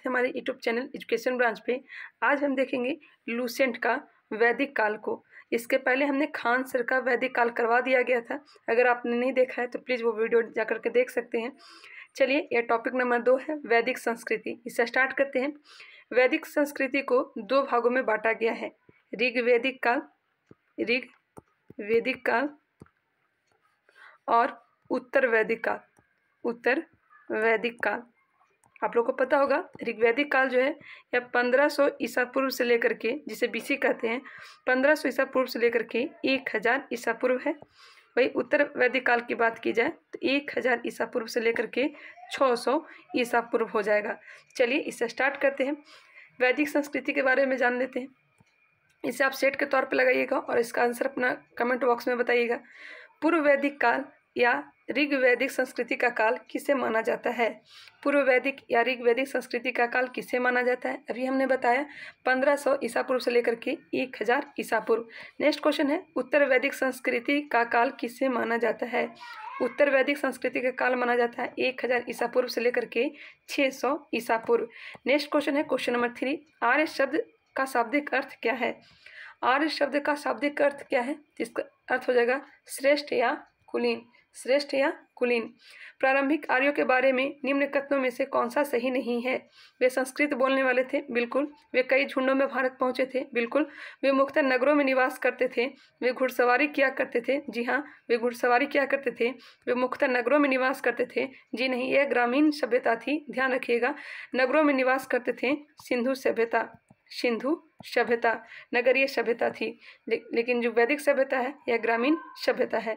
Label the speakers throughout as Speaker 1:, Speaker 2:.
Speaker 1: थे हमारे YouTube channel education branch पे। आज हम देखेंगे लूसेंट का वैदिक काल को। इसके पहले हमने खान सर का वैदिक काल करवा दिया गया था। अगर आपने नहीं देखा है तो प्लीज़ वो वीडियो जाकर के देख सकते हैं। चलिए, यह टॉपिक नंबर 2 है वैदिक संस्कृति। इसे स्टार्ट करते हैं। वैदिक संस्कृति को 2 भागों में बांटा गया है, ऋग वैदिक काल और उत्तर वैदिक काल। आप लोग को पता होगा ऋग्वैदिक काल जो है यह 1500 ईसा पूर्व से लेकर के, जिसे बीसी कहते हैं, 1500 ईसा पूर्व से लेकर के 1000 ईसा पूर्व है। वही उत्तर वैदिक काल की बात की जाए तो 1000 ईसा पूर्व से लेकर के 600 ईसा पूर्व हो जाएगा। चलिए इसे स्टार्ट करते हैं। वैदिक संस्कृति के बारे में जान लेते हैं। इसे आप सेट के तौर पर लगाइएगा और इसका आंसर अपना कमेंट बॉक्स में बताइएगा। पूर्व वैदिक काल या ऋग वैदिक संस्कृति का काल किसे माना जाता है? पूर्व वैदिक या ऋग वैदिक संस्कृति का काल किसे माना जाता है? अभी हमने बताया 1500 ईसा पूर्व से लेकर के 1000 ईसा पूर्व। नेक्स्ट क्वेश्चन है, उत्तर वैदिक संस्कृति का काल किसे माना जाता है? उत्तर वैदिक संस्कृति का काल माना जाता है 1000 ईसा पूर्व से लेकर के 600 ईसा पूर्व। नेक्स्ट क्वेश्चन है क्वेश्चन नंबर 3, आर्य शब्द का शाब्दिक अर्थ क्या है? आर्य शब्द का शाब्दिक अर्थ क्या है? इसका अर्थ हो जाएगा श्रेष्ठ या कुलीन। प्रारंभिक आर्यों के बारे में निम्न कथनों में से कौन सा सही नहीं है? वे संस्कृत बोलने वाले थे, बिल्कुल। वे कई झुंडों में भारत पहुंचे थे, बिल्कुल। वे मुख्यतः नगरों में निवास करते थे। वे घुड़सवारी किया करते थे, जी हाँ, वे घुड़सवारी किया करते थे। वे मुख्यतः नगरों में निवास करते थे, जी नहीं, यह ग्रामीण सभ्यता थी, ध्यान रखिएगा। नगरों में निवास करते थे, सिंधु सभ्यता नगरीय सभ्यता थी। लेकिन जो वैदिक सभ्यता है यह ग्रामीण सभ्यता है।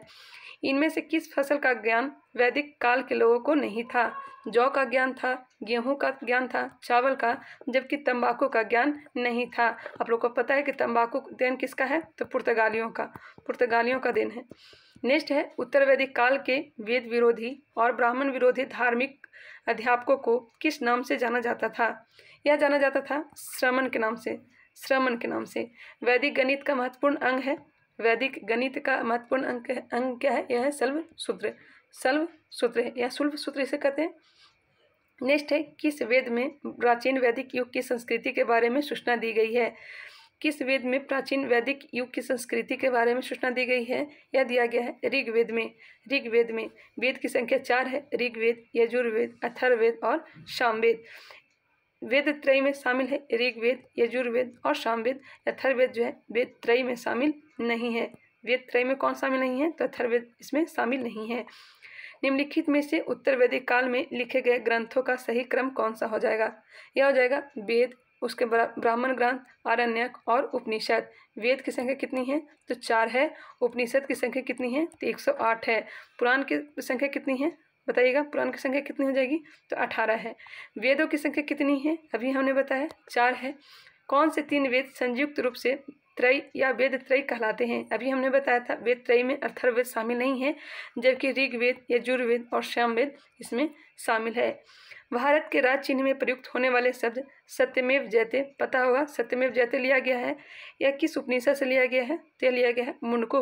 Speaker 1: इनमें से किस फसल का ज्ञान वैदिक काल के लोगों को नहीं था? जौ का ज्ञान था, गेहूं का ज्ञान था, चावल का, जबकि तंबाकू का ज्ञान नहीं था। आप लोग को पता है कि तंबाकू देन किसका है? तो पुर्तगालियों का देन है। नेक्स्ट है, उत्तर वैदिक काल के वेद विरोधी और ब्राह्मण विरोधी धार्मिक अध्यापकों को किस नाम से जाना जाता था? यह जाना जाता था श्रमण के नाम से। वैदिक गणित का महत्वपूर्ण अंग है। वैदिक गणित का महत्वपूर्ण अंग क्या है? यह है शल्व सूत्र है या शुल्भ सूत्र इसे कहते हैं। नेक्स्ट है, किस वेद में प्राचीन वैदिक युग की संस्कृति के बारे में सूचना दी गई है? किस वेद में प्राचीन वैदिक युग की संस्कृति के बारे में सूचना दी गई है? यह दिया गया है ऋग्वेद में। वेद की संख्या 4 है, ऋग्वेद, यजुर्वेद, अथर्ववेद और सामवेद। वेद त्रय में शामिल है ऋग्वेद, यजुर्वेद और सामवेद। अथर्ववेद जो है वेद त्रय में शामिल नहीं है। वेद त्रय में कौन शामिल नहीं है? तो अथर्ववेद इसमें शामिल नहीं है। निम्नलिखित में से उत्तर वैदिक काल में लिखे गए ग्रंथों का सही क्रम कौन सा हो जाएगा? यह हो जाएगा वेद, उसके ब्राह्मण ग्रंथ, आरण्यक और उपनिषद। वेद की संख्या कितनी है? तो 4 है। उपनिषद की संख्या कितनी है? तो 108 है। पुराण की संख्या कितनी है बताइएगा? पुराण की संख्या कितनी हो जाएगी? तो 18 है। वेदों की संख्या कितनी है? अभी हमने बताया 4 है। कौन से 3 वेद संयुक्त रूप से त्रय या वेद त्रय कहलाते हैं? अभी हमने बताया था वेद त्रय में अथर्ववेद शामिल नहीं है, जबकि ऋग्वेद, यजुर्वेद और सामवेद इसमें शामिल है। भारत के राज चिन्ह में प्रयुक्त होने वाले शब्द सत्यमेव जयते, पता होगा सत्यमेव जयते लिया गया है। यह किस उपनिषद से लिया गया है? तो लिया गया है मुंडको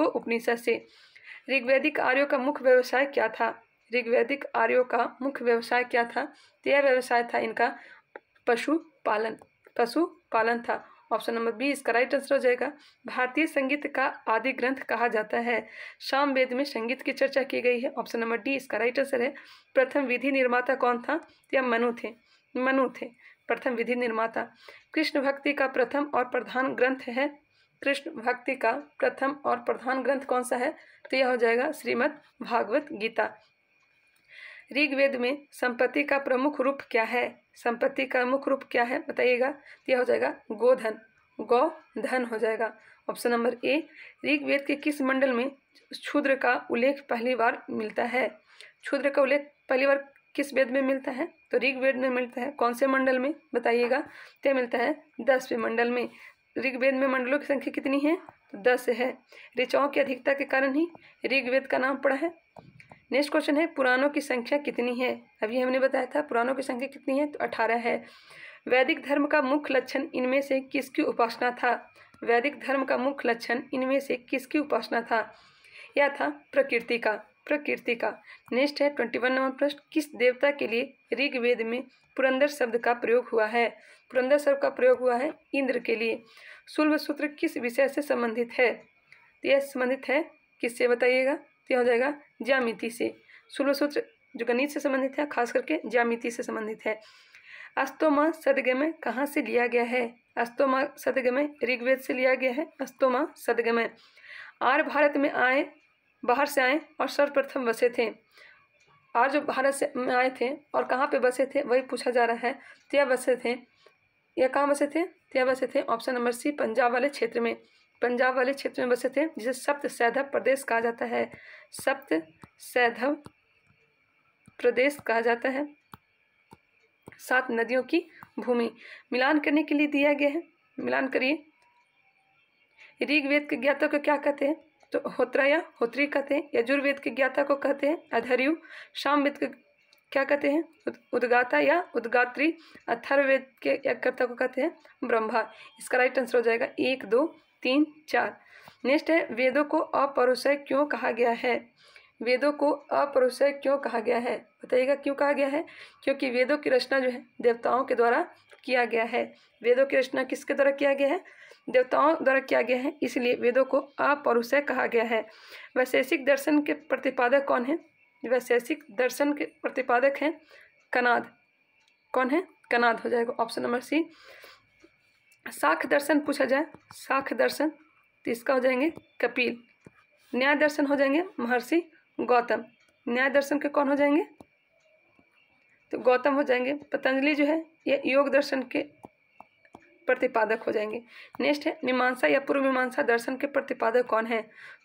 Speaker 1: उपनिषद से। ऋग्वैदिक आर्यों का मुख्य व्यवसाय क्या था? ऋग्वैदिक आर्यों का मुख्य व्यवसाय क्या था? तो यह व्यवसाय था इनका पशुपालन था। ऑप्शन नंबर बी इसका राइट आंसर हो जाएगा। भारतीय संगीत का आदि ग्रंथ कहा जाता है। सामवेद में संगीत की चर्चा की गई है। ऑप्शन नंबर डी इसका राइट आंसर है। प्रथम विधि निर्माता कौन था? तो यह मनु थे प्रथम विधि निर्माता। कृष्ण भक्ति का प्रथम और प्रधान ग्रंथ है। कृष्ण भक्ति का प्रथम और प्रधान ग्रंथ कौन सा है? तो यह हो जाएगा श्रीमद् भागवत गीता। ऋग्वेद में संपत्ति का प्रमुख रूप क्या है? संपत्ति का मुख्य रूप क्या है बताइएगा? तो यह हो जाएगा गौधन हो जाएगा। ऑप्शन नंबर ए। ऋग्वेद के किस मंडल में क्षुद्र का उल्लेख पहली बार मिलता है? क्षुद्र का उल्लेख पहली बार किस वेद में मिलता है? तो ऋग्वेद में मिलता है। कौन से मंडल में बताइएगा? तो मिलता है 10वें मंडल में। ऋग्वेद में मंडलों की संख्या कितनी है? तो 10 है। ऋचाओं की अधिकता के कारण ही ऋग्वेद का नाम पड़ा है। नेक्स्ट क्वेश्चन है, पुराणों की संख्या कितनी है? अभी हमने बताया था पुराणों की संख्या कितनी है? तो 18 है। वैदिक धर्म का मुख्य लक्षण इनमें से किसकी उपासना था? वैदिक धर्म का मुख्य लक्षण इनमें से किसकी उपासना था? यह था प्रकृति का। नेक्स्ट है 21 नंबर प्रश्न, किस देवता के लिए ऋग्वेद में पुरंदर शब्द का प्रयोग हुआ है? पुरंदर शब्द का प्रयोग हुआ है इंद्र के लिए। शुल्ब सूत्र किस विषय से संबंधित है? तो यह संबंधित है किससे बताइएगा? तो हो जाएगा ज्यामिति से। शुल्ब सूत्र जो गणित से संबंधित है, खास करके ज्यामिति से संबंधित है। अस्तोमा सदगमय कहाँ से लिया गया है? अस्तोमा सदगमय ऋग्वेद से लिया गया है। अस्तोमा सदगमय। आर्य भारत में आए, बाहर से आए और सर्वप्रथम बसे थे। आर्य जो भारत से आए थे और कहाँ पे बसे थे वही पूछा जा रहा है। तो बसे थे, यह कहाँ बसे थे? तो बसे थे ऑप्शन नंबर सी, पंजाब वाले क्षेत्र में। पंजाब वाले क्षेत्र में बसे थे, जिसे सप्त सैधव प्रदेश कहा जाता है। सप्त सैधव प्रदेश कहा जाता है। 7 नदियों की भूमि। मिलान करने के लिए दिया गया है, मिलान करिए। ऋग्वेद के ज्ञाता को क्या कहते हैं? तो होत्रा या होत्री कहते हैं। यजुर्वेद के ज्ञाता को कहते हैं अधर्यु। सामवेद के क्या कहते हैं? उद्गाता या उद्गात्री। अथर्ववेद के कर्ता को कहते हैं ब्रह्मा। इसका राइट आंसर हो जाएगा 1, 2, 3, 4। नेक्स्ट है, वेदों को अपौरुषेय क्यों कहा गया है? वेदों को अपौरुषेय क्यों कहा गया है? बताइएगा क्यों कहा गया है? क्योंकि वेदों की रचना जो है देवताओं के द्वारा किया गया है। वेदों की रचना किसके द्वारा किया गया है? देवताओं द्वारा किया गया है, इसलिए वेदों को अपौरुषेय कहा गया है। वैशेषिक दर्शन के प्रतिपादक कौन है? वैशेषिक दर्शन के प्रतिपादक हैं कनाद। कौन है? कनाद हो जाएगा ऑप्शन नंबर सी। शाख दर्शन पूछा जाए, शाख दर्शन, तो इसका हो जाएंगे कपिल। न्याय दर्शन हो जाएंगे महर्षि गौतम। न्याय दर्शन के कौन हो जाएंगे? तो गौतम हो जाएंगे। पतंजलि जो है ये योग दर्शन के प्रतिपादक हो जाएंगे। नेक्स्ट है, मीमांसा या पूर्व मीमांसा दर्शन के प्रतिपादक कौन है?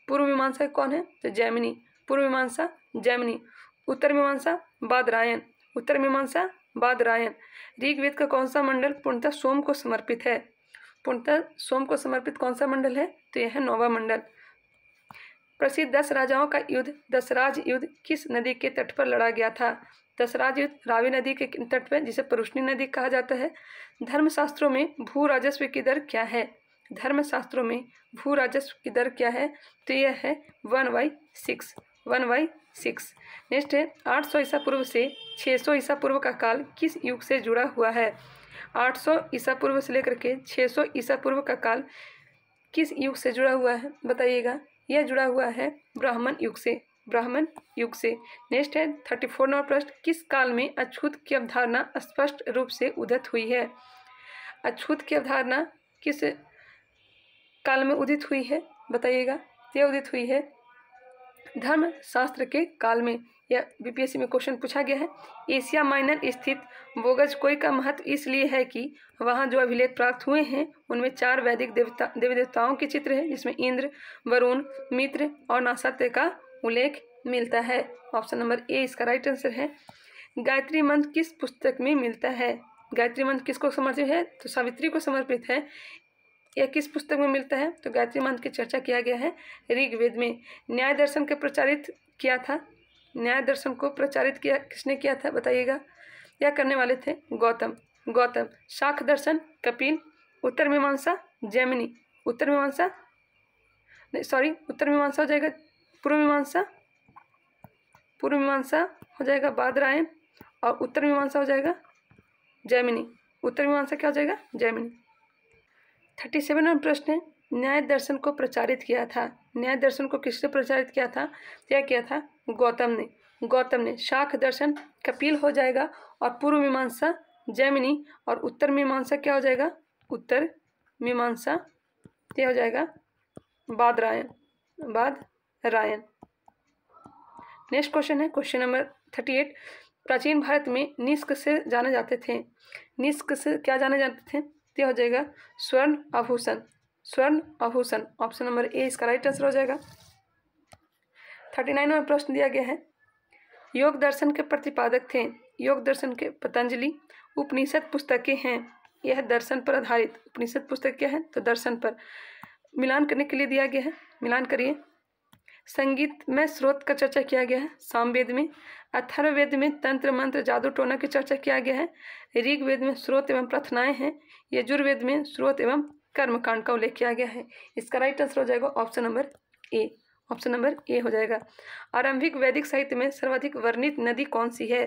Speaker 1: पूर्व मीमांसा कौन है? तो जैमिनी। पूर्व मीमांसा जैमिनी। उत्तर मीमांसा बादरायण। उत्तर मीमांसा बादरायण। ऋग्वेद का कौन सा मंडल पूर्णतः सोम को समर्पित है? पूर्णतः सोम को समर्पित कौन सा मंडल है? तो यह है 9वां मंडल। प्रसिद्ध 10 राजाओं का युद्ध दशराज युद्ध किस नदी के तट पर लड़ा गया था? दशराज युद्ध रावी नदी के तट पर, जिसे परुष्णी नदी कहा जाता है। धर्मशास्त्रों में भू राजस्व की दर क्या है? धर्मशास्त्रों में भू राजस्व की दर क्या है? तो यह है 1/6। 1/6। नेक्स्ट है, 800 ईसा पूर्व से 600 ईसा पूर्व का काल किस युग से जुड़ा हुआ है? 800 ईसा पूर्व से लेकर के 600 ईसा पूर्व का काल किस युग से जुड़ा हुआ है? बताइएगा। यह जुड़ा हुआ है ब्राह्मण युग से। ब्राह्मण युग से। नेक्स्ट है 34 नंबर प्रश्न, किस काल में अछूत की अवधारणा स्पष्ट रूप से उदित हुई है? अछूत की अवधारणा किस काल में उदित हुई है? बताइएगा। यह उदित हुई है धर्म शास्त्र के काल में। यह बीपीएससी में क्वेश्चन पूछा गया है। एशिया माइनर स्थित बोगजकोई का महत्व इसलिए है कि वहाँ जो अभिलेख प्राप्त हुए हैं उनमें 4 वैदिक देवी देवताओं के चित्र हैं, जिसमें इंद्र, वरुण, मित्र और नासत्य का उल्लेख मिलता है। ऑप्शन नंबर ए इसका राइट आंसर है। गायत्री मंत्र किस पुस्तक में मिलता है? गायत्री मंत्र किसको समर्पित है? तो सावित्री को समर्पित है। यह किस पुस्तक में मिलता है? तो गायत्री मंत्र की चर्चा किया गया है ऋग्वेद में। न्याय दर्शन को प्रचारित किया था। न्याय दर्शन को प्रचारित किया किसने किया था? बताइएगा। यह करने वाले थे गौतम। गौतम। शाख दर्शन कपिल। उत्तर मीमांसा जैमिनी। उत्तर मीमांसा उत्तर मीमांसा हो जाएगा पूर्व मीमांसा। पूर्व मीमांसा हो जाएगा बादरायण और उत्तर मीमांसा हो जाएगा जैमिनी। उत्तर मीमांसा क्या हो जाएगा? जैमिनी। 37 नंबर प्रश्न है, न्याय दर्शन को प्रचारित किया था। न्याय दर्शन को किसने प्रचारित किया था? क्या किया था? गौतम ने। गौतम ने। शाख दर्शन कपिल हो जाएगा और पूर्व मीमांसा जैमिनी और उत्तर मीमांसा क्या हो जाएगा? उत्तर मीमांसा क्या हो जाएगा? बादरायण। बादरायण। नेक्स्ट क्वेश्चन है क्वेश्चन नंबर 38। प्राचीन भारत में निष्क से जाने जाते थे। निष्क से क्या जाने जाते थे? यह हो जाएगा स्वर्ण आभूषण। स्वर्ण आभूषण। ऑप्शन नंबर ए इसका राइट आंसर हो जाएगा। 39 में प्रश्न दिया गया है, योग दर्शन के प्रतिपादक थे। योग दर्शन के पतंजलि। उपनिषद पुस्तकें हैं। यह दर्शन पर आधारित उपनिषद पुस्तक क्या है? तो दर्शन पर। मिलान करने के लिए दिया गया है, मिलान करिए। संगीत में स्रोत का चर्चा किया गया है सामवेद में। अथर्ववेद में तंत्र मंत्र जादू टोना की चर्चा किया गया है। ऋग्वेद में स्रोत एवं प्रार्थनाएं हैं। यजुर्वेद में स्रोत एवं कर्मकांड का उल्लेख किया गया है। इसका राइट आंसर हो जाएगा ऑप्शन नंबर ए। ऑप्शन नंबर ए हो जाएगा। आरंभिक वैदिक साहित्य में सर्वाधिक वर्णित नदी कौन सी है?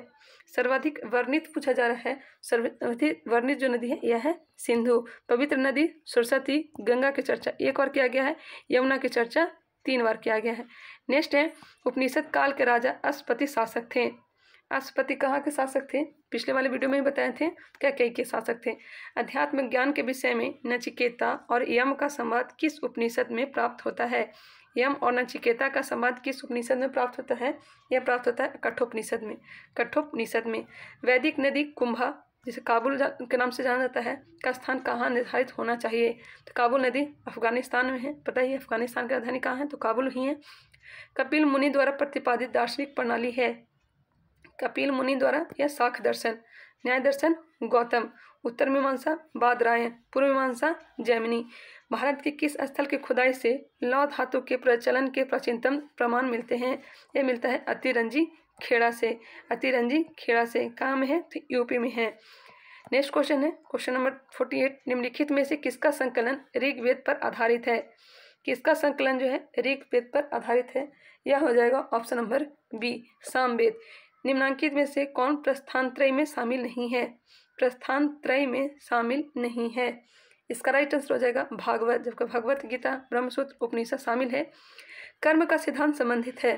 Speaker 1: सर्वाधिक वर्णित पूछा जा रहा है। सर्वाधिक वर्णित जो नदी है यह है सिंधु। पवित्र नदी सरस्वती, गंगा की चर्चा एक बार किया गया है, यमुना की चर्चा 3 बार किया गया है। नेक्स्ट है, उपनिषद काल के राजा अश्वपति शासक थे। अश्वपति कहाँ के शासक थे? पिछले वाले वीडियो में ही बताए थे, कैकेयी के शासक थे। अध्यात्म ज्ञान के विषय में नचिकेता और यम का संवाद किस उपनिषद में प्राप्त होता है? यम और नचिकेता का संवाद किस उपनिषद में प्राप्त होता है? यह प्राप्त होता है कठोपनिषद में। कठोपनिषद में। वैदिक नदी कुंभा, जिसे काबुल के नाम से जाना जाता है, का स्थान कहाँ निर्धारित होना चाहिए? तो काबुल नदी अफगानिस्तान में है। पता ही अफगानिस्तान की राजधानी कहाँ है? तो काबुल ही है। कपिल मुनि द्वारा प्रतिपादित दार्शनिक प्रणाली है। कपिल मुनि द्वारा यह शाख दर्शन। न्याय दर्शन गौतम। उत्तर मीमांसा बादरायण। पूर्व मीमांसा जैमिनी। भारत के किस स्थल की खुदाई से लौह धातु के प्रचलन के प्राचीनतम प्रमाण मिलते हैं? यह मिलता है अतिरंजी खेड़ा से। अतिरंजी खेड़ा से। कहाँ में है? तो यूपी में है। नेक्स्ट क्वेश्चन है क्वेश्चन नंबर 48। निम्नलिखित में से किसका संकलन ऋग्वेद पर आधारित है? किसका संकलन जो है ऋग्वेद पर आधारित है? यह हो जाएगा ऑप्शन नंबर बी सामवेद। निम्नांकित में से कौन प्रस्थानत्रय में शामिल नहीं है? प्रस्थानत्रय में शामिल नहीं है। इसका राइट आंसर हो जाएगा भागवत, जबकि भगवत गीता, ब्रह्मसूत्र, उपनिषद शामिल है। कर्म का सिद्धांत संबंधित है।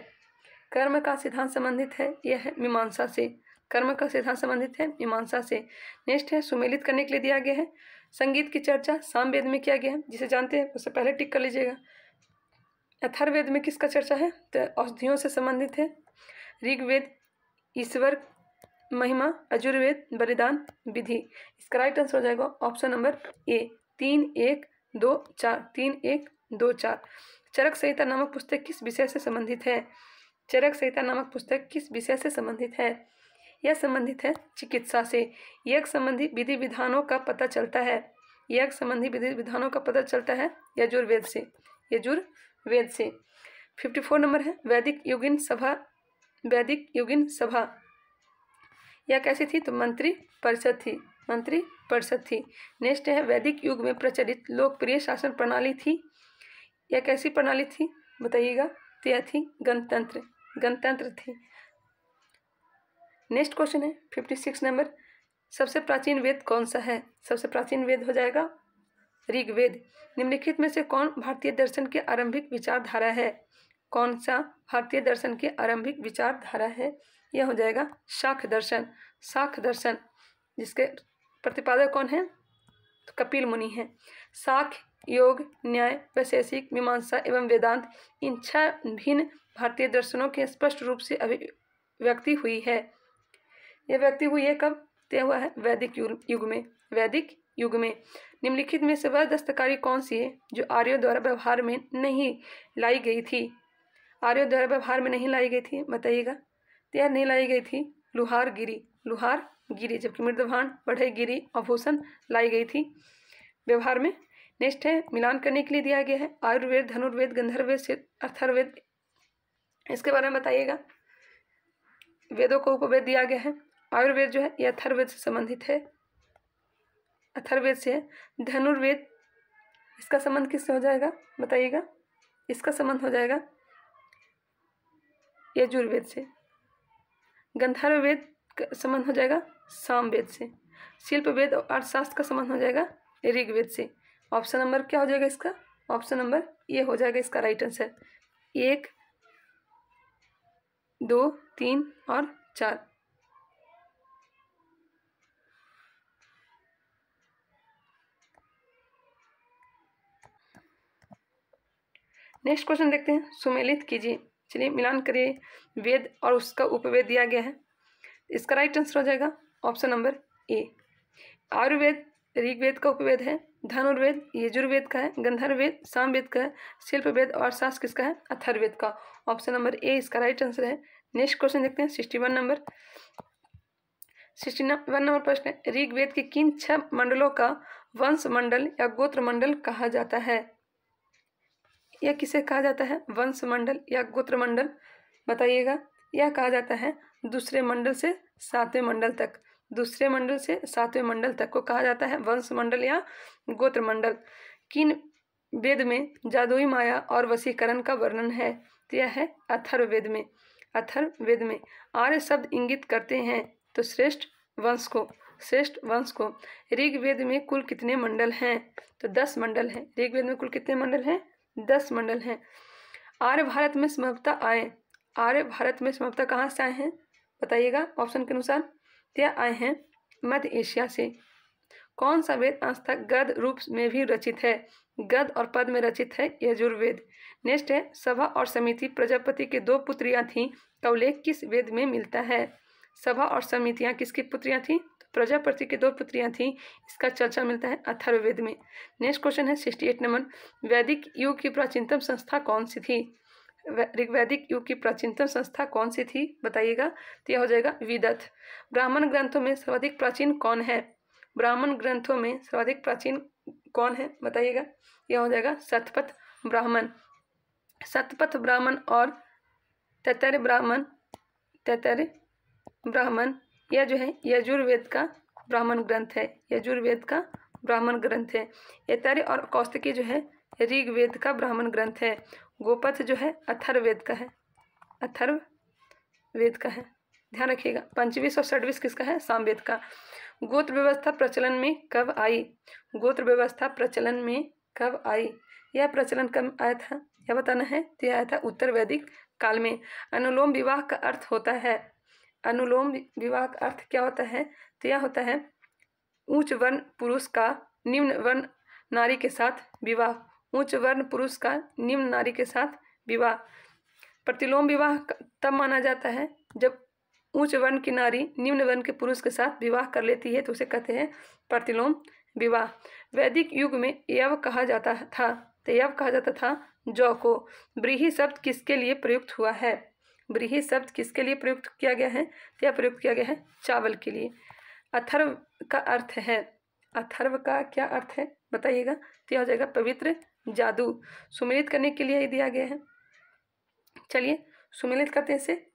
Speaker 1: कर्म का सिद्धांत संबंधित है यह है मीमांसा से। कर्म का सिद्धांत संबंधित है मीमांसा से। नेक्स्ट है सुमेलित करने के लिए दिया गया है। संगीत की चर्चा सामवेद में किया गया है, जिसे जानते हैं उससे पहले टिक कर लीजिएगा। अथर्ववेद में किसका चर्चा है? तो औषधियों से संबंधित है। ऋग्वेद ईश्वर महिमा, यजुर्वेद बलिदान विधि। इसका राइट आंसर हो जाएगा ऑप्शन नंबर ए 3 1 2 4। 3 1 2 4। चरक संहिता नामक पुस्तक किस विषय से संबंधित है? चरक संहिता नामक पुस्तक किस विषय से संबंधित है? यह संबंधित है चिकित्सा से। यज्ञ संबंधी विधि विधानों का पता चलता है। यज्ञ संबंधी विधि विधानों का पता चलता है यजुर्वेद से। यजुर्वेद से। 54 नंबर है वैदिक युगिन सभा। वैदिक युगिन सभा यह कैसी थी? तो मंत्री परिषद थी। मंत्री परिषद थी। नेक्स्ट है वैदिक युग में प्रचलित लोकप्रिय शासन प्रणाली थी। यह कैसी प्रणाली थी बताइएगा? तो यह थी गणतंत्र। गणतंत्र थी। नेक्स्ट क्वेश्चन है 56 नंबर। सबसे प्राचीन वेद कौन सा है? सबसे प्राचीन वेद हो जाएगा ऋग्वेद। निम्नलिखित में से कौन भारतीय दर्शन की आरंभिक विचारधारा है? कौन सा भारतीय दर्शन की आरंभिक विचारधारा है? यह हो जाएगा शाख दर्शन। शाख दर्शन, जिसके प्रतिपादक कौन है? तो कपिल मुनि है। शाख, योग, न्याय, वैशेषिक, मीमांसा एवं वेदांत, इन 6 भिन्न भारतीय दर्शनों की स्पष्ट रूप से अभिव्यक्ति हुई है। यह व्यक्ति हुई है कब? तय हुआ है वैदिक युग में। वैदिक युग में। निम्नलिखित में से वह दस्तकारी कौन सी है जो आर्यों द्वारा व्यवहार में नहीं लाई गई थी? आर्यों द्वारा व्यवहार में नहीं लाई गई थी बताइएगा? यह नहीं लाई गई थी लुहार गिरी। लुहार गिरी। जबकि मृदभांड, बढ़ई गिरी, आभूषण लाई गई थी व्यवहार में। नेक्स्ट है मिलान करने के लिए दिया गया है आयुर्वेद, धनुर्वेद, गंधर्ववेद, अथर्ववेद। इसके बारे में बताइएगा। वेदों को उपवेद दिया गया है। आयुर्वेद जो है यह अथर्ववेद से संबंधित है। अथर्ववेद से है। धनुर्वेद, इसका संबंध किससे हो जाएगा बताइएगा? इसका संबंध हो जाएगा यजुर्वेद से। गंधर्ववेद का संबंध हो जाएगा सामवेद से। शिल्पवेद और अर्थशास्त्र का संबंध हो जाएगा ऋग्वेद से। ऑप्शन नंबर क्या हो जाएगा इसका? ऑप्शन नंबर ये हो जाएगा इसका राइट आंसर। 1 2 3 और 4। नेक्स्ट क्वेश्चन देखते हैं। सुमेलित कीजिए। चलिए मिलान करिए। वेद और उसका उपवेद दिया गया है। इसका राइट आंसर हो जाएगा option number A. Ayurveda Rigveda का उपवेद है। धनुर्वेद यजुर्वेद का है। गंधर्ववेद सामवेद का है। शिल्पवेद और अर्थशास्त्र किसका है? अथर्ववेद का। ऑप्शन नंबर ए इसका राइट आंसर है। नेक्स्ट क्वेश्चन देखते हैं 61 नंबर। 61 नंबर प्रश्न है ऋग्वेद के किन 6 मंडलों का वंश मंडल या गोत्र मंडल कहा जाता है? यह किसे कहा जाता है? वंश मंडल या गोत्र मंडल बताइएगा? यह कहा जाता है दूसरे मंडल से 7वें मंडल तक। दूसरे मंडल से 7वें मंडल तक को कहा जाता है वंश मंडल या गोत्र मंडल। किन वेद में जादुई माया और वशीकरण का वर्णन है? तो यह है अथर्ववेद में। अथर्ववेद में आर्य शब्द इंगित करते हैं तो श्रेष्ठ वंश को। ऋग्वेद में कुल कितने मंडल हैं? तो 10 मंडल हैं। ऋग्वेद में कुल कितने मंडल हैं? 10 मंडल हैं। आर्य भारत में संभवतः आए। आर्य भारत में संभवतः कहाँ से आए हैं बताइएगा ऑप्शन के अनुसार। यह आए हैं मध्य एशिया से। कौन सा वेद अंशतः गद्य रूप में भी रचित है? गद्य और पद में रचित है यजुर्वेद। नेक्स्ट है सभा और समिति प्रजापति के 2 पुत्रियां थीं का उल्लेख किस वेद में मिलता है? सभा और समितियां किसकी पुत्रियां थीं? तो प्रजापति की 2 पुत्रियां थीं। इसका चर्चा मिलता है अथर्ववेद में। नेक्स्ट क्वेश्चन है 68 नंबर, वैदिक युग की प्राचीनतम संस्था कौन सी थी? ऋग्वैदिक युग की प्राचीनतम संस्था कौन सी थी बताइएगा। तो यह हो जाएगा विदथ। ब्राह्मण ग्रंथों में सर्वाधिक प्राचीन कौन है? ब्राह्मण ग्रंथों में सर्वाधिक प्राचीन कौन है बताइएगा। यह हो जाएगा शतपथ ब्राह्मण। शतपथ ब्राह्मण और तैत्तरीय ब्राह्मण यह जो है यजुर्वेद का ब्राह्मण ग्रंथ है। यजुर्वेद का ब्राह्मण ग्रंथ है। तैत्तरीय और कौशिकी जो है ऋग्वेद का ब्राह्मण ग्रंथ है। गोपथ जो है अथर्ववेद का है। अथर्ववेद का है, ध्यान रखिएगा। पंचविश और षड्विश किसका है? सामवेद का। गोत्र व्यवस्था प्रचलन में कब आई? गोत्र व्यवस्था प्रचलन में कब आई? यह प्रचलन कब आया था यह बताना है। तो यह आया था उत्तर वैदिक काल में। अनुलोम विवाह का अर्थ होता है। अनुलोम विवाह का अर्थ क्या होता है? तो यह होता है उच्च वर्ण पुरुष का निम्न वर्ण नारी के साथ विवाह। उच्च वर्ण पुरुष का निम्न नारी के साथ विवाह। प्रतिलोम विवाह तब माना जाता है जब उच्च वर्ण की नारी निम्न वर्ण के पुरुष के साथ विवाह कर लेती है, तो उसे कहते हैं प्रतिलोम विवाह। वैदिक युग में यव कहा जाता था। तो यव कहा जाता था जौ को। व्रीहि शब्द किसके लिए प्रयुक्त हुआ है? व्रीहि शब्द किसके लिए प्रयुक्त किया गया है? तो यह प्रयुक्त किया गया है चावल के लिए। अथर्व का अर्थ है, अथर्व का क्या अर्थ है बताइएगा। तो यह हो जाएगा पवित्र जादू। सुमिलित करने के लिए ही दिया गया है। चलिए सुमिलित करते हैं इसे।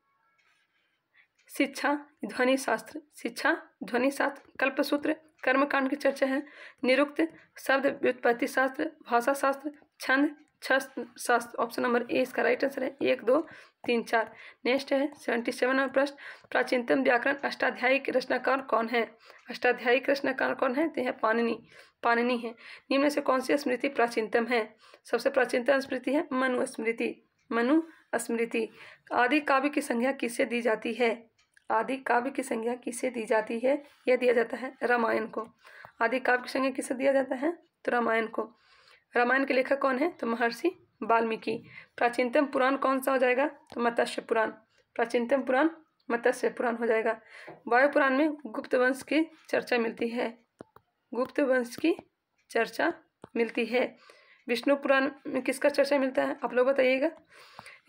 Speaker 1: शिक्षा ध्वनि शास्त्र, शिक्षा ध्वनि शास्त्र, कल्पसूत्र, कर्मकांड की चर्चा है, निरुक्त, शब्द व्युत्पत्ति शास्त्र, भाषा शास्त्र, छंद शास्त्र। ऑप्शन नंबर ए इसका राइट आंसर है। 1 2 3 4। नेक्स्ट है 77 नंबर प्रश्न, प्राचीनतम व्याकरण अष्टाध्यायिक रचनाकार कौन है? अष्टाध्यायिक रचनाकार कौन है? तो यह पाणिनि है। निम्न में से कौन सी स्मृति प्राचीनतम है? सबसे प्राचीनतम स्मृति है मनुस्मृति। आदि काव्य की संज्ञा किससे दी जाती है? आदि काव्य की संज्ञा किससे दी जाती है? यह दिया जाता है रामायण को। आदि काव्य की संज्ञा किससे दिया जाता है? तो रामायण को। रामायण के लेखक कौन है? तो महर्षि वाल्मीकि। प्राचीनतम पुराण कौन सा हो जाएगा? तो मत्स्य पुराण। प्राचीनतम पुराण मत्स्य पुराण हो जाएगा। वायु पुराण में गुप्त वंश की चर्चा मिलती है। गुप्त वंश की चर्चा मिलती है। विष्णु पुराण में किसका चर्चा मिलता है आप लोग बताइएगा।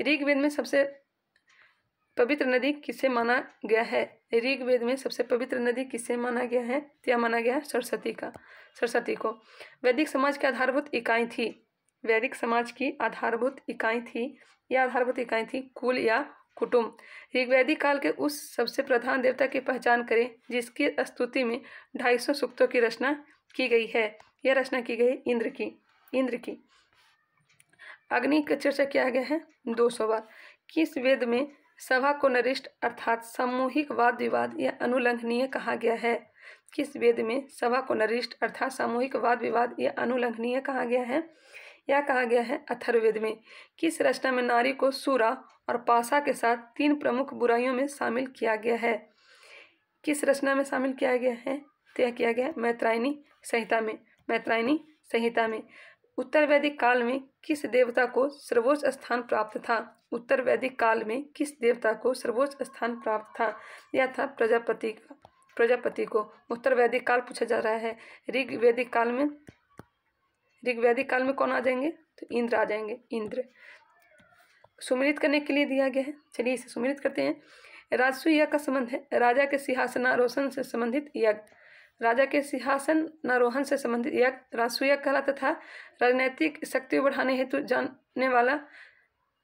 Speaker 1: ऋग्वेद में सबसे पवित्र नदी किसे माना गया है? ऋग्वेद में सबसे पवित्र नदी किसे माना गया है? तो यह माना गया है सरस्वती को। वैदिक समाज की आधारभूत इकाई थी। वैदिक समाज की आधारभूत इकाई थी। यह आधारभूत इकाई थी कुल या कुटुंब। ऋग्वैदिक काल के उस सबसे प्रधान देवता की पहचान करें जिसकी स्तुति में 250 सूक्तों की रचना की गई है। यह रचना की गई इंद्र की। अग्नि की चर्चा किया गया है 200 बार। किस वेद में सभा को नरिष्ठ अर्थात सामूहिक वाद विवाद या अनुल्लंघनीय कहा गया है? किस वेद में सभा को नरिष्ठ अर्थात सामूहिक वाद विवाद या अनुल्लंघनीय कहा गया है? यह कहा गया है अथर्ववेद में। किस रचना में नारी को सूरा और पाशा के साथ 3 प्रमुख बुराइयों में शामिल किया गया है? किस रचना में शामिल किया गया है? तो यह किया गया मैत्रायणी संहिता में। उत्तर वैदिक काल में किस देवता को सर्वोच्च स्थान प्राप्त था? उत्तर वैदिक काल में किस देवता को सर्वोच्च स्थान प्राप्त था? यह था प्रजापति को। उत्तर वैदिक काल पूछा जा रहा है। ऋग्वैदिक काल में कौन आ जाएंगे? तो इंद्र आ जाएंगे। इंद्र सुमिलित करने के लिए दिया गया है। चलिए इसे सुमिलित करते हैं। राजसूय यज्ञ का संबंध है राजा के सिंहासनारोहण से संबंधित यज्ञ। राजा के सिंहासनारोहण से संबंधित यज्ञ राजसूय यज्ञ कहलाता था। राजनैतिक शक्ति बढ़ाने हेतु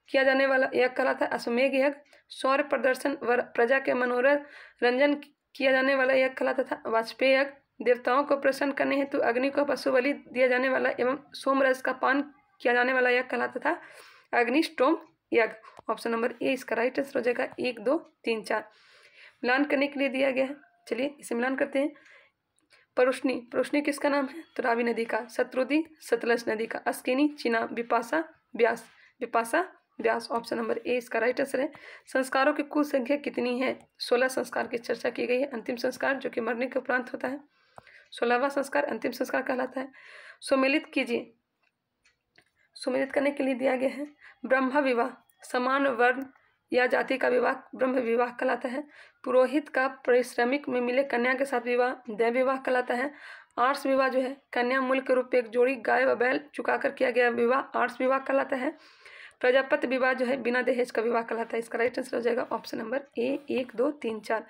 Speaker 1: किया जाने वाला यज्ञ कहलाता है अश्वमेध यज्ञ। शौर्य प्रदर्शन व प्रजा के मनोरंजन किया जाने वाला यज्ञ कहलाता था वाजपेय यज्ञ। देवताओं को प्रसन्न करने हेतु अग्नि को पशु बलि दिया जाने वाला एवं सोमरस का पान किया जाने वाला यज्ञ कहलाता था अग्निष्टोम यज्ञ। ऑप्शन नंबर ए इसका राइट आंसर हो जाएगा। 1 2 3 4 मिलान करने के लिए दिया गया है। चलिए इसे मिलान करते हैं। परुष्णी, परुष्णी किसका नाम है? तो रावी नदी का। शत्रुदी, सतलज नदी का। अस्किनी, चिनाब। विपाशा, व्यास, विपाशा व्यास। ऑप्शन नंबर ए इसका राइट आंसर है। संस्कारों की कुल संख्या कितनी है? 16 संस्कार की चर्चा की गई है। अंतिम संस्कार जो कि मरने के उपरांत होता है, 16वां संस्कार अंतिम संस्कार कहलाता है। सुमेलित कीजिए। सुमेलित करने के लिए दिया गया है। ब्रह्म विवाह, समान वर्ण या जाति का विवाह ब्रह्म विवाह कहलाता है। पुरोहित का परिश्रमिक में मिले कन्या के साथ विवाह दैव विवाह कहलाता है। आर्ष विवाह जो है कन्या मूल के रूप में एक जोड़ी गाय व बैल चुकाकर किया गया विवाह आर्ष विवाह कहलाता है। प्रजापति विवाह जो है बिना दहेज का विवाह कहलाता है। इसका राइट आंसर हो जाएगा ऑप्शन नंबर ए 1 2 3 4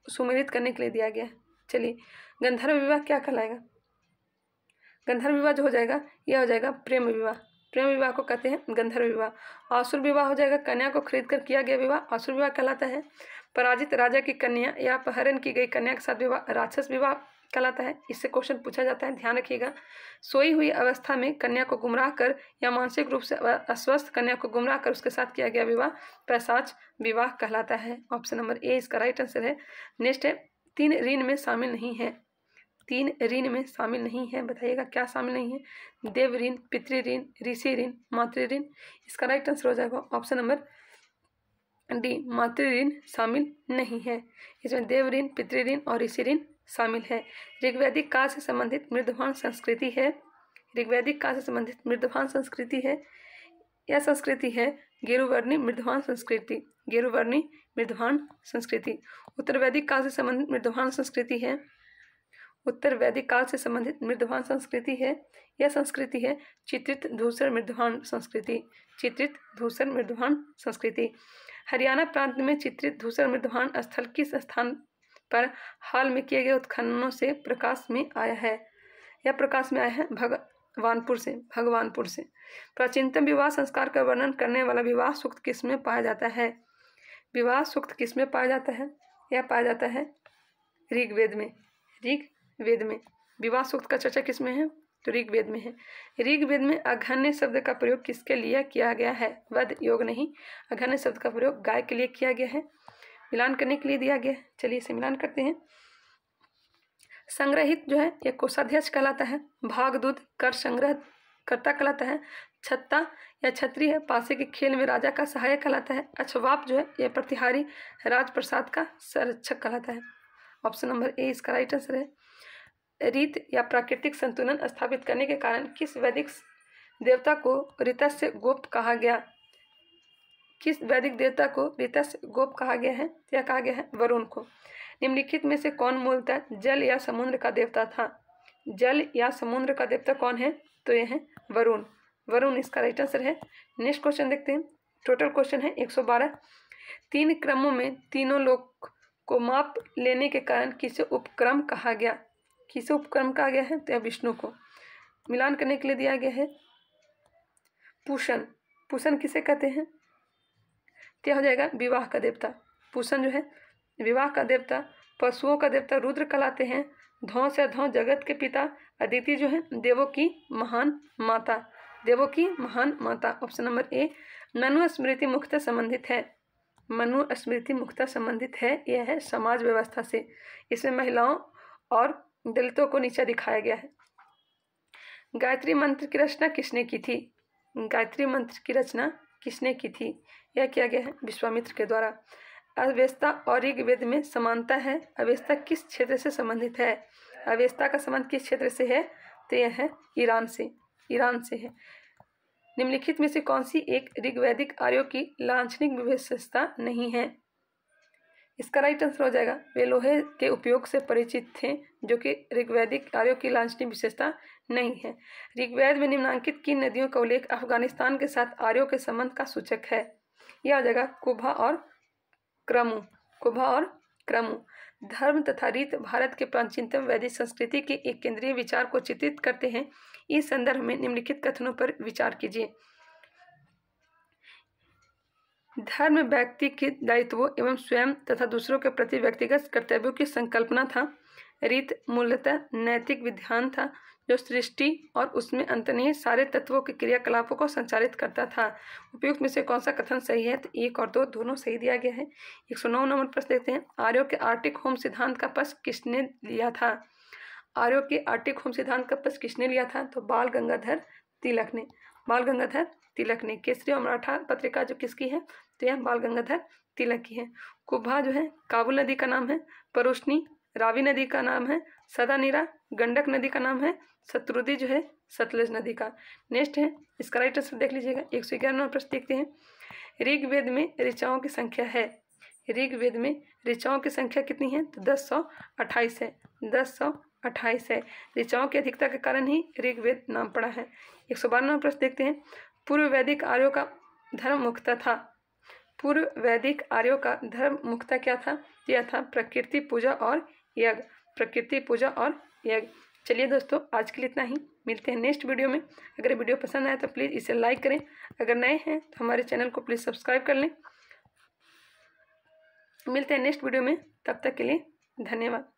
Speaker 1: सुमेलित करने के लिए दिया गया है। चलिए गंधर्व विवाह क्या कहलाएगा? गंधर्व विवाह जो हो जाएगा यह हो जाएगा प्रेम विवाह। प्रेम विवाह को कहते हैं गंधर्व विवाह। आसुर विवाह हो जाएगा कन्या को खरीद कर किया गया विवाह आसुर विवाह कहलाता है। पराजित राजा की कन्या या अपहरण की गई कन्या के साथ विवाह राक्षस विवाह कहलाता है। इससे क्वेश्चन पूछा जाता है, ध्यान रखिएगा। सोई हुई अवस्था में कन्या को गुमराह कर या मानसिक रूप से अस्वस्थ कन्या को गुमराह कर उसके साथ किया गया विवाह पैशाच विवाह कहलाता है। ऑप्शन नंबर ए इसका राइट आंसर है। नेक्स्ट है 3 ऋण में शामिल नहीं है। 3 ऋण में शामिल नहीं है, बताइएगा क्या शामिल नहीं है? देव ऋण, पितृ ऋण, ऋषि ऋण, मातृ ऋण। इसका राइट आंसर हो जाएगा ऑप्शन नंबर डी मातृ ऋण शामिल नहीं है। इसमें देव ऋण, पितृ ऋण और ऋषि ऋण शामिल है। ऋग्वैदिक काल से संबंधित मृदुभान संस्कृति है। ऋग्वैदिक काल से संबंधित मृदुभान संस्कृति है। यह संस्कृति है गेरुवर्णी मृदुभान संस्कृति। गेरुवर्णी मृदुभान संस्कृति। उत्तर वैदिक काल से संबंधित मृदुभान संस्कृति है। उत्तर वैदिक काल से संबंधित मृदुभान संस्कृति है। यह संस्कृति है चित्रित धूसर मृदुभान संस्कृति। चित्रित धूसर मृदुभान संस्कृति। हरियाणा प्रांत में चित्रित धूसर मृदुभान स्थल किस स्थान पर हाल में किए गए उत्खननों से प्रकाश में आया है? यह प्रकाश में आया है भगवानपुर से। भगवानपुर से। प्राचीनतम विवाह संस्कार का वर्णन करने वाला विवाह सूक्त किस में पाया जाता है? विवाह सूक्त किस में पाया जाता है? यह पाया जाता है ऋग्वेद में। ऋग्वेद में विवाह सूक्त का चर्चा किस में है? तो ऋग्वेद में है। ऋग्वेद में अघन्य शब्द का प्रयोग किसके लिए किया गया है? वध योग नहीं, अघन्य शब्द का प्रयोग गाय के लिए किया गया है। मिलान करने के लिए दिया गया है। चलिए इसे मिलान करते हैं। संग्रहित जो है यह कोषाध्यक्ष कहलाता है। भाग दूध कर संग्रह कर्ता कहलाता है। छत्ता या छत्री है पासे के खेल में राजा का सहायक कहलाता है। अछवाप जो है यह प्रतिहारी राजप्रसाद का संरक्षक कहलाता है। ऑप्शन नंबर ए इसका राइट आंसर है। रीत या प्राकृतिक संतुलन स्थापित करने के कारण किस वैदिक देवता को ऋतस्य गोप कहा गया? किस वैदिक देवता को ऋतस्य गोप कहा गया है? या कहा गया है वरुण को। निम्नलिखित में से कौन मूलतः जल या समुद्र का देवता था? जल या समुद्र का देवता कौन है? तो यह है वरुण। वरुण इसका राइट आंसर है। नेक्स्ट क्वेश्चन देखते हैं। टोटल क्वेश्चन है 112। 3 क्रमों में तीनों लोग को माप लेने के कारण किसे उपक्रम कहा गया? किसे उपक्रम कहा गया है? तो यह विष्णु को। मिलान करने के लिए दिया गया है पूषण। पूषण किसे कहते हैं? क्या हो जाएगा? विवाह का देवता। पूषण जो है विवाह का देवता। पशुओं का देवता रुद्र कहलाते हैं। धौ से धौ जगत के पिता। अदिति जो है देवों की महान माता। देवों की महान माता। ऑप्शन नंबर ए मनु स्मृति मुख्यतः संबंधित है। मनु स्मृति मुख्यतः संबंधित है। यह है समाज व्यवस्था से। इसमें महिलाओं और दलितों को नीचा दिखाया गया है। गायत्री मंत्र की रचना किसने की थी? गायत्री मंत्र की रचना किसने की थी? यह किया गया है विश्वामित्र के द्वारा। अवेस्ता और ऋग्वेद में समानता है। अवेस्ता किस क्षेत्र से संबंधित है? अवेस्ता का संबंध किस क्षेत्र से है? तो यह है ईरान से। ईरान से है। निम्नलिखित में से कौन सी एक ऋग्वैदिक आर्यों की लांछनिक विशेषता नहीं है? इसका राइट आंसर हो जाएगा वे लोहे के उपयोग से परिचित थे, जो कि ऋग्वैदिक आर्यों की लांछनिक विशेषता नहीं है। ऋग्वेद में निम्नांकित किन नदियों का उल्लेख अफगानिस्तान के साथ आर्यों के संबंध का सूचक है? यह आ जाएगा कुभा और क्रमु। कुभा और क्रमु। धर्म तथा रीत भारत के प्राचीनतम वैदिक संस्कृति के एक केंद्रीय विचार को चित्रित करते हैं। इस संदर्भ में निम्नलिखित कथनों पर विचार कीजिए। धर्म व्यक्ति के दायित्वों एवं स्वयं तथा दूसरों के प्रति व्यक्तिगत कर्तव्यों की संकल्पना था। रीत मूलतः नैतिक विधान था जो सृष्टि और उसमें अंतर्निहित सारे तत्वों के क्रियाकलापों को संचालित करता था। उपयुक्त में से कौन सा कथन सही है? तो 1 और 2 दोनों सही दिया गया है। 109 नंबर प्रश्न देखते हैं। आर्यों के आर्टिक होम सिद्धांत का पक्ष किसने लिया था? आर्यों के आर्टिक होम सिद्धांत का पक्ष किसने लिया था? तो बाल गंगाधर तिलक ने। बाल गंगाधर तिलक ने। केसरी और मराठा पत्रिका जो किसकी है? तो यह बाल गंगाधर तिलक की है। कुब्भा जो है काबुल नदी का नाम है। परुष्णी रावी नदी का नाम है। सदानीरा गंडक नदी का नाम है। शत्रुदी जो है सतलज नदी का। नेक्स्ट है, इसका राइट आंसर देख लीजिएगा। 111 नंबर प्रश्न देखते हैं। ऋग्वेद में ऋचाओं की संख्या है। ऋग्वेद में ऋचाओं की संख्या कितनी है? तो 1028 है। 1028 है। ऋचाओं की अधिकता के कारण ही ऋग्वेद नाम पड़ा है। 112 नंबर प्रश्न देखते हैं। पूर्व वैदिक आर्यों का धर्म मुख्यतः था। पूर्व वैदिक आर्यों का धर्म मुख्यतः क्या था? यह था प्रकृति पूजा और यज्ञ। प्रकृति पूजा और यज्ञ। चलिए दोस्तों, आज के लिए इतना ही। मिलते हैं नेक्स्ट वीडियो में। अगर वीडियो पसंद आए तो प्लीज़ इसे लाइक करें। अगर नए हैं तो हमारे चैनल को प्लीज़ सब्सक्राइब कर लें। मिलते हैं नेक्स्ट वीडियो में, तब तक के लिए धन्यवाद।